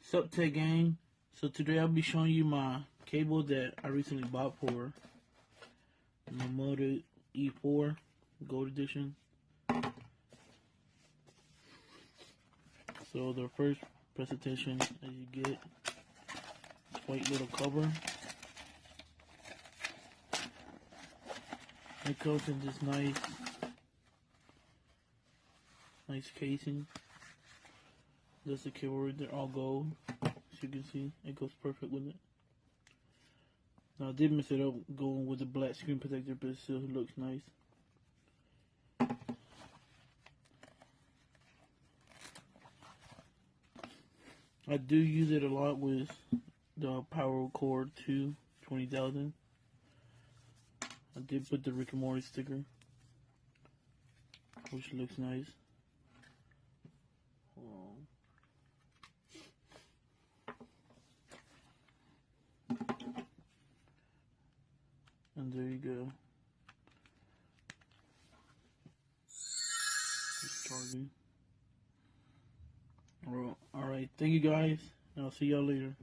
Sup Tech Gang. So today I'll be showing you my cable that I recently bought for my Moto E4 Gold Edition. So the first presentation as you get this white little cover. It comes in this nice casing. That's the cable right there, all gold. As you can see, it goes perfect with it. Now I did mess it up going with the black screen protector, but it still looks nice. I do use it a lot with the Power Cord 2 20,000. I did put the Rick and Morty sticker, which looks nice. And there you go. Just charging. Alright, thank you guys, and I'll see y'all later.